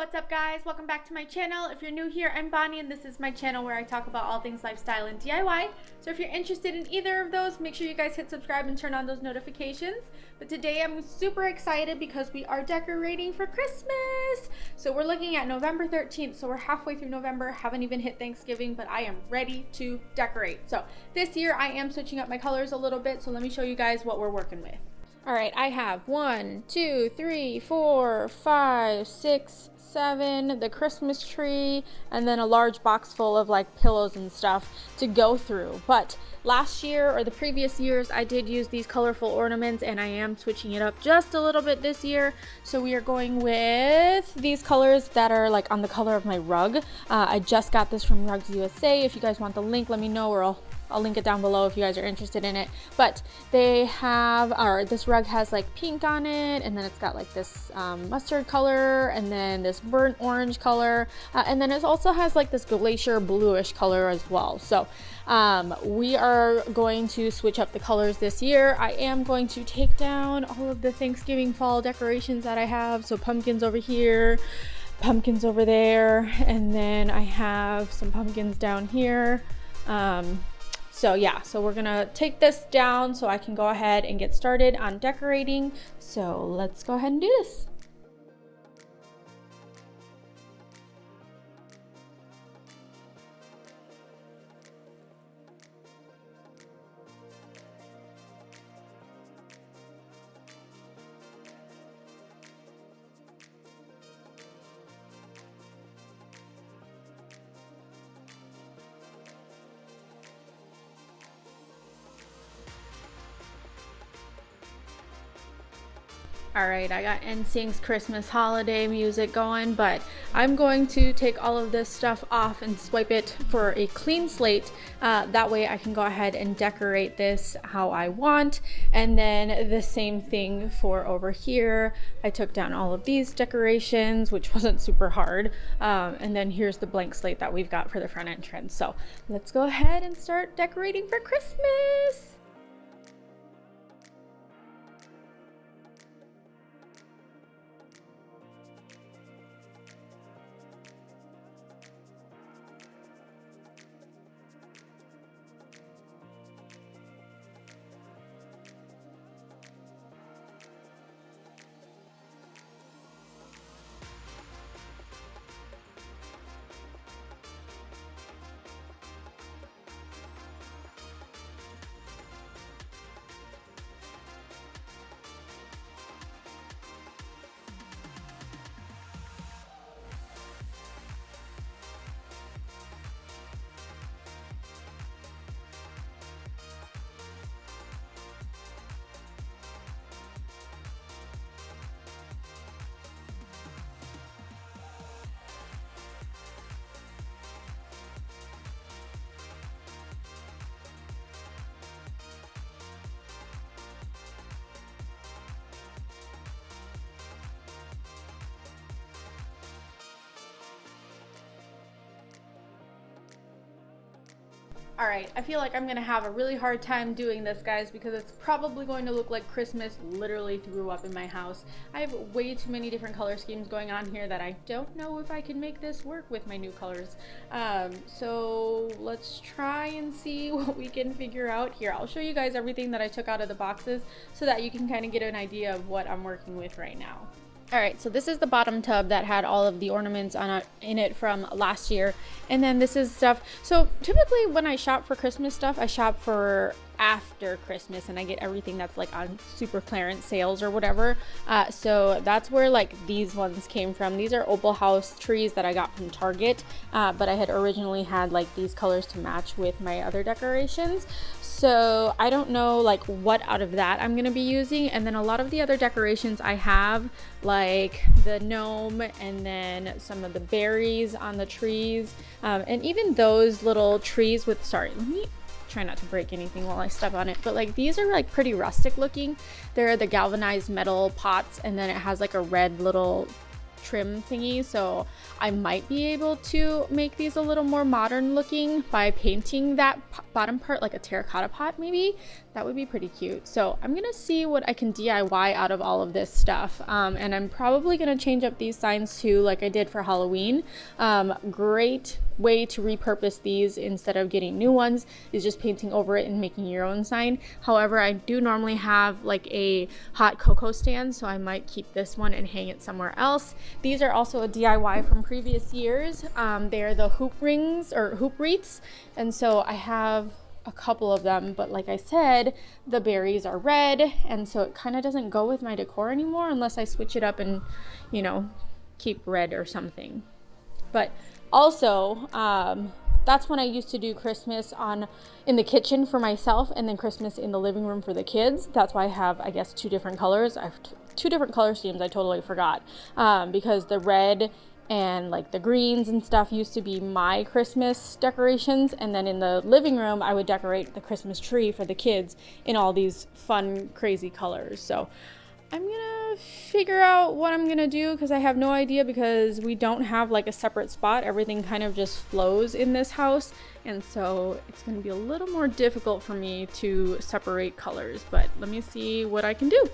What's up guys, welcome back to my channel. If you're new here, I'm Bonnie and this is my channel where I talk about all things lifestyle and DIY. So if you're interested in either of those, make sure you guys hit subscribe and turn on those notifications. But today I'm super excited because we are decorating for Christmas. So we're looking at November 13th, so we're halfway through November, haven't even hit Thanksgiving, but I am ready to decorate. So this year I am switching up my colors a little bit, so let me show you guys what we're working with. All right, I have 1, 2, 3, 4, 5, 6, 7, the Christmas tree, and then a large box full of like pillows and stuff to go through. But last year or the previous years, I did use these colorful ornaments and I am switching it up just a little bit this year. So we are going with these colors that are like on the color of my rug. I just got this from Rugs USA. If you guys want the link, let me know, or I'll link it down below if you guys are interested in it. But they have, or this rug has like pink on it, and then it's got like this mustard color, and then this burnt orange color, and then it also has like this glacier bluish color as well. So we are going to switch up the colors this year. I am going to take down all of the Thanksgiving fall decorations that I have. So pumpkins over here, pumpkins over there, and then I have some pumpkins down here. So yeah, so we're gonna take this down so I can go ahead and get started on decorating. So let's go ahead and do this. Alright, I got NSYNC's Christmas holiday music going, but I'm going to take all of this stuff off and swipe it for a clean slate. That way I can go ahead and decorate this how I want. And then the same thing for over here. I took down all of these decorations, which wasn't super hard. And then here's the blank slate that we've got for the front entrance. So let's go ahead and start decorating for Christmas. Alright, I feel like I'm gonna have a really hard time doing this, guys, because it's probably going to look like Christmas literally threw up in my house. I have way too many different color schemes going on here that I don't know if I can make this work with my new colors. So let's try and see what we can figure out here. I'll show you guys everything that I took out of the boxes so that you can kind of get an idea of what I'm working with right now. Alright, so this is the bottom tub that had all of the ornaments in it from last year. And then this is stuff. So typically when I shop for Christmas stuff, I shop for after Christmas and I get everything that's like on super clearance sales or whatever. So that's where like these ones came from. These are opal house trees that I got from Target, but I had originally had like these colors to match with my other decorations. So I don't know like what out of that I'm gonna be using. And then a lot of the other decorations I have, like the gnome and then some of the berries on the trees, and even those little trees with, sorry, let me try not to break anything while I step on it, but like these are like pretty rustic looking. They're the galvanized metal pots, and then it has like a red little trim thingy, so I might be able to make these a little more modern looking by painting that bottom part like a terracotta pot maybe. That would be pretty cute. So I'm gonna see what I can DIY out of all of this stuff. And I'm probably gonna change up these signs too, like I did for Halloween. Great way to repurpose these instead of getting new ones is just painting over it and making your own sign. However, I do normally have like a hot cocoa stand, so I might keep this one and hang it somewhere else. These are also a DIY from previous years. They're the hoop rings or hoop wreaths. And so I have a couple of them, but like I said, the berries are red, and so it kind of doesn't go with my decor anymore unless I switch it up and, you know, keep red or something. But also, that's when I used to do Christmas in the kitchen for myself, and then Christmas in the living room for the kids. That's why I have, I guess, two different colors. I have two different color schemes. I totally forgot, because the red and like the greens and stuff used to be my Christmas decorations, and then in the living room I would decorate the Christmas tree for the kids in all these fun, crazy colors. So I'm gonna figure out what I'm gonna do, because I have no idea, because we don't have like a separate spot. Everything kind of just flows in this house, and so it's gonna be a little more difficult for me to separate colors, but let me see what I can do.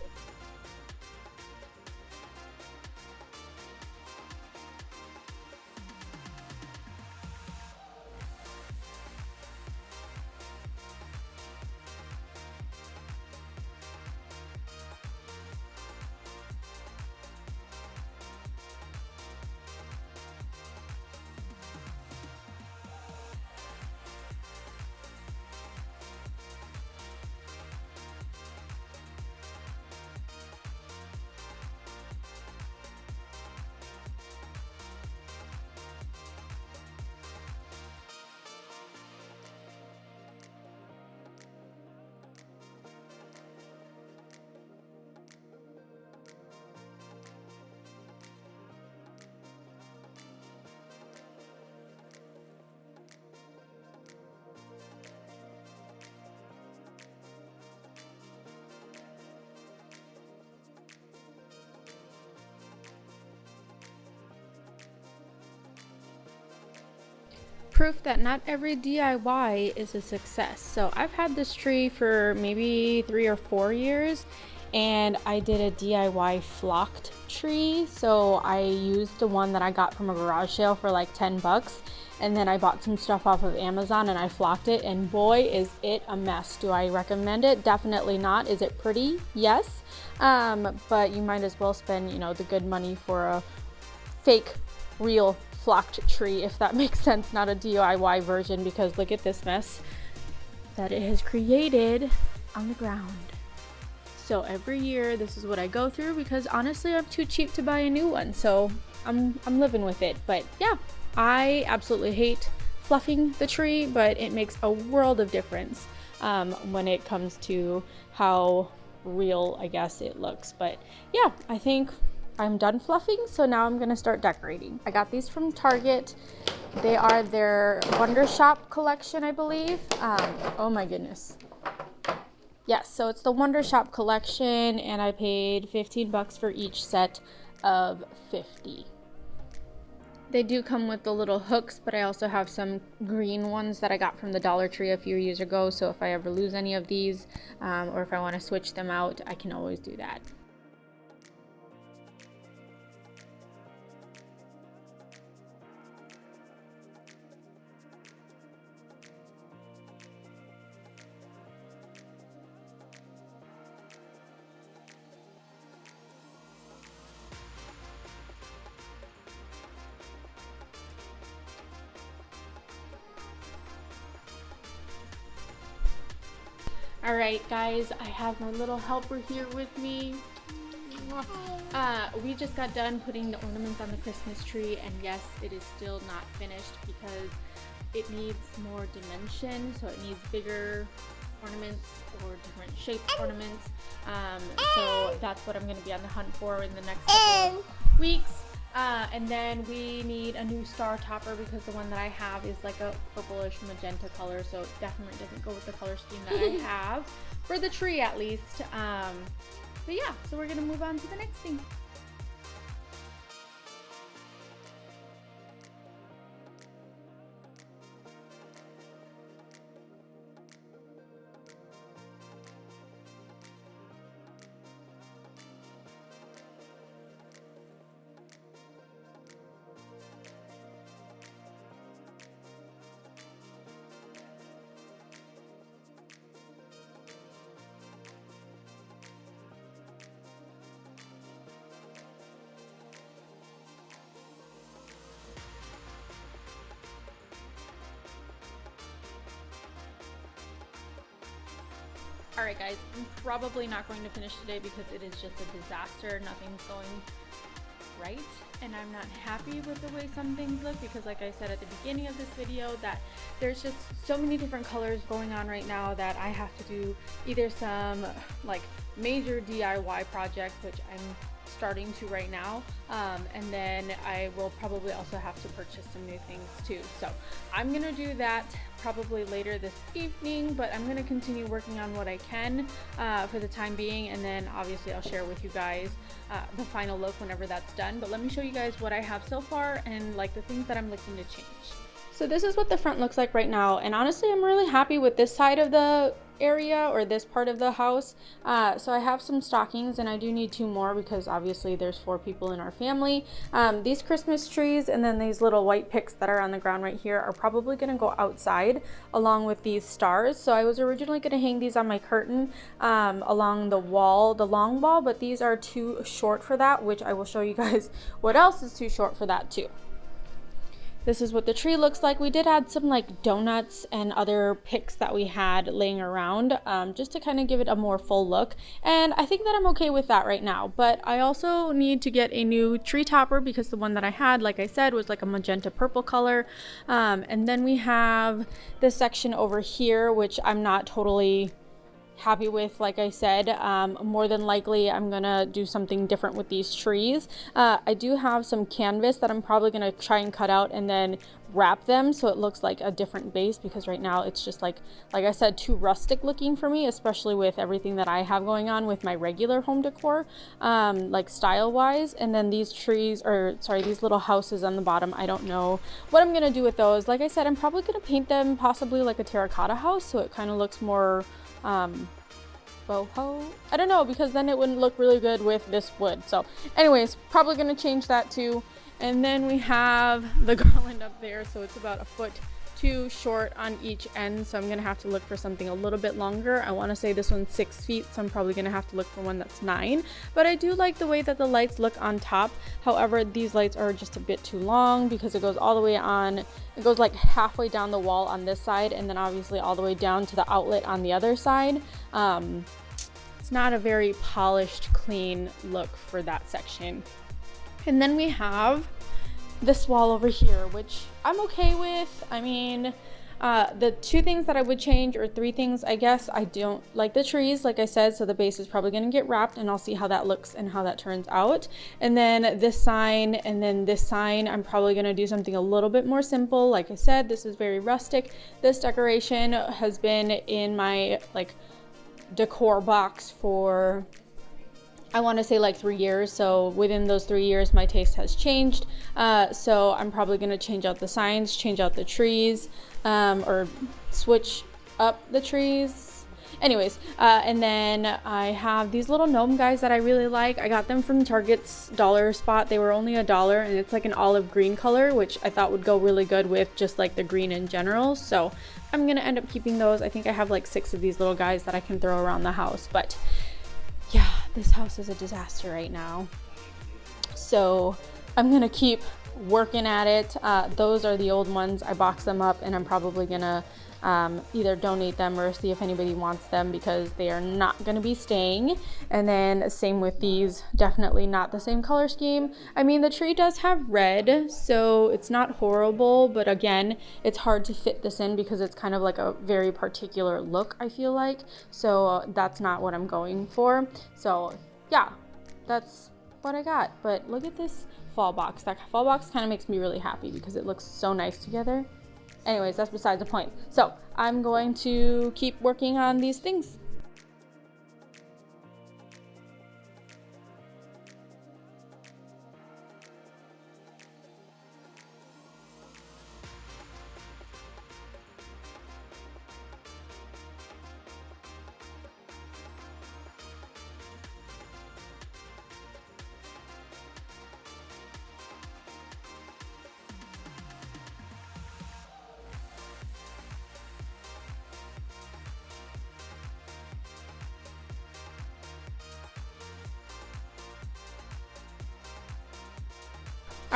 Proof that not every DIY is a success. So I've had this tree for maybe 3 or 4 years, and I did a DIY flocked tree. So I used the one that I got from a garage sale for like 10 bucks, and then I bought some stuff off of Amazon and I flocked it, and boy is it a mess. Do I recommend it? Definitely not. Is it pretty? Yes. But you might as well spend, you know, the good money for a fake real flocked tree, if that makes sense, not a DIY version, because look at this mess that it has created on the ground. So every year this is what I go through, because honestly I'm too cheap to buy a new one, so I'm living with it. But yeah, I absolutely hate fluffing the tree, but it makes a world of difference when it comes to how real, I guess, it looks. But yeah, I think I'm done fluffing, so now I'm gonna start decorating. I got these from Target. They are their Wonder Shop collection, I believe. Oh my goodness. Yes, so it's the Wonder Shop collection, and I paid 15 bucks for each set of 50. They do come with the little hooks, but I also have some green ones that I got from the Dollar Tree a few years ago, so if I ever lose any of these, or if I want to switch them out, I can always do that. Alright guys, I have my little helper here with me. We just got done putting the ornaments on the Christmas tree, and yes, it is still not finished because it needs more dimension, so it needs bigger ornaments or different shaped ornaments. So that's what I'm going to be on the hunt for in the next couple of weeks. And then we need a new star topper, because the one that I have is like a purplish magenta color, so it definitely doesn't go with the color scheme that I have for the tree, at least. But yeah, so we're gonna move on to the next thing. Alright guys, I'm probably not going to finish today because it is just a disaster. Nothing's going right, and I'm not happy with the way some things look because, like I said at the beginning of this video, that there's just so many different colors going on right now that I have to do either some like major DIY projects, which I'm starting to right now, and then I will probably also have to purchase some new things too. So I'm gonna do that probably later this evening, but I'm gonna continue working on what I can for the time being, and then obviously I'll share with you guys the final look whenever that's done. But let me show you guys what I have so far and like the things that I'm looking to change. So this is what the front looks like right now, and honestly I'm really happy with this side of the area, or this part of the house. So I have some stockings, and I do need 2 more because obviously there's 4 people in our family. These Christmas trees and then these little white picks that are on the ground right here are probably going to go outside along with these stars. So I was originally going to hang these on my curtain along the wall, the long wall, but these are too short for that, which I will show you guys what else is too short for that too. This is what the tree looks like. We did add some like donuts and other picks that we had laying around just to kind of give it a more full look. And I think that I'm okay with that right now. But I also need to get a new tree topper because the one that I had, like I said, was like a magenta purple color. And then we have this section over here, which I'm not totally happy with. Like I said, more than likely I'm gonna do something different with these trees. I do have some canvas that I'm probably gonna try and cut out and then wrap them so it looks like a different base, because right now it's just like I said, too rustic looking for me, especially with everything that I have going on with my regular home decor, like style wise. And then these trees, or sorry, these little houses on the bottom, I don't know what I'm gonna do with those. Like I said, I'm probably gonna paint them possibly like a terracotta house so it kind of looks more boho. I don't know, because then it wouldn't look really good with this wood. So anyways, probably gonna change that too. And then we have the garland up there, so it's about 1 foot too short on each end, so I'm gonna have to look for something a little bit longer. I want to say this one's 6 feet, so I'm probably gonna have to look for one that's 9. But I do like the way that the lights look on top. However, these lights are just a bit too long because it goes all the way on, it goes like halfway down the wall on this side, and then obviously all the way down to the outlet on the other side. It's not a very polished, clean look for that section. And then we have this wall over here, which I'm okay with. I mean, the 2 things that I would change, or 3 things, I guess. I don't like the trees, like I said, so the base is probably going to get wrapped, and I'll see how that looks and how that turns out. And then this sign, and then this sign, I'm probably going to do something a little bit more simple. Like I said, this is very rustic. This decoration has been in my like decor box for, I want to say like 3 years. So within those 3 years, my taste has changed. So I'm probably going to change out the signs, change out the trees, or switch up the trees. Anyways, and then I have these little gnome guys that I really like. I got them from Target's dollar spot. They were only $1, and it's like an olive green color, which I thought would go really good with just like the green in general. So I'm going to end up keeping those. I think I have like 6 of these little guys that I can throw around the house. But yeah, this house is a disaster right now. So I'm going to keep working at it. Those are the old ones. I boxed them up, and I'm probably going to either donate them or see if anybody wants them, because they are not going to be staying. And then same with these, definitely not the same color scheme. I mean, the tree does have red, so it's not horrible, but again, it's hard to fit this in because it's kind of like a very particular look, I feel like. So that's not what I'm going for. So yeah, that's what I got. But look at this fall box. That fall box kind of makes me really happy because it looks so nice together. Anyways, that's besides the point. So I'm going to keep working on these things.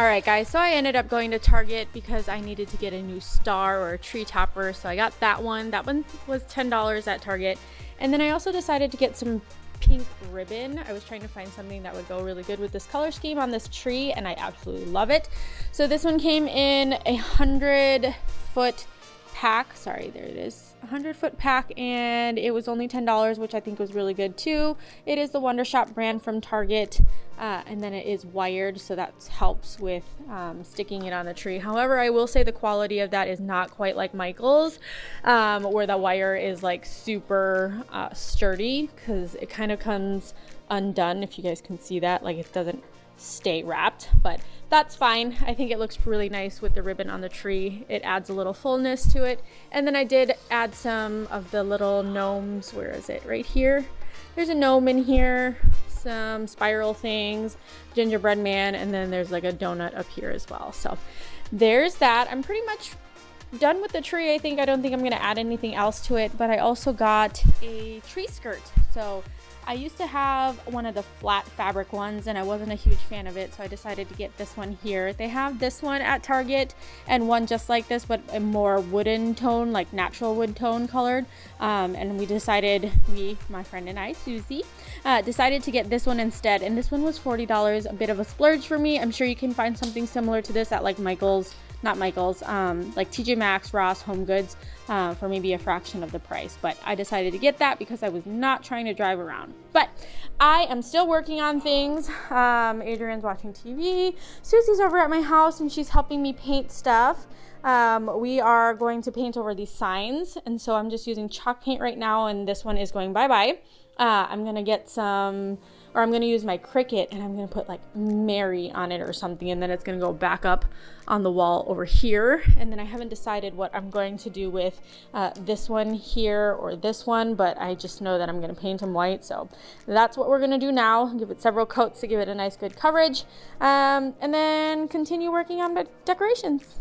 Alright guys, so I ended up going to Target because I needed to get a new star or a tree topper, so I got that one. That one was $10 at Target. And then I also decided to get some pink ribbon. I was trying to find something that would go really good with this color scheme on this tree, and I absolutely love it. So this one came in a 100-foot pack. Sorry, there it is. 100-foot pack, and it was only $10, which I think was really good too. It is the Wondershop brand from Target, and then it is wired, so that helps with sticking it on the tree. However, I will say the quality of that is not quite like Michael's, where the wire is like super sturdy, because it kind of comes undone, if you guys can see that. Like, it doesn't stay wrapped, but that's fine. I think it looks really nice with the ribbon on the tree. It adds a little fullness to it. And then I did add some of the little gnomes. Where is it? Right here. There's a gnome in here, some spiral things, gingerbread man, and then there's like a donut up here as well. So there's that. I'm pretty much done with the tree. I don't think I'm going to add anything else to it, but I also got a tree skirt. So I used to have one of the flat fabric ones, and I wasn't a huge fan of it, so I decided to get this one here. They have this one at Target and one just like this, but a more wooden tone, like natural wood tone colored. And we decided, my friend and I, Susie, decided to get this one instead. And this one was $40, a bit of a splurge for me. I'm sure you can find something similar to this at like Michael's, not Michael's, like TJ Maxx, Ross, Home Goods, for maybe a fraction of the price. But I decided to get that because I was not trying to drive around. But I am still working on things. Adrian's watching TV. Susie's over at my house and she's helping me paint stuff. We are going to paint over these signs, and so I'm just using chalk paint right now, and this one is going bye-bye. I'm gonna get some, or I'm gonna use my Cricut, and I'm gonna put like Mary on it or something, and then it's gonna go back up on the wall over here. And then I haven't decided what I'm going to do with this one here or this one, but I just know that I'm gonna paint them white. So that's what we're gonna do now. Give it several coats to give it a nice good coverage, and then continue working on the decorations.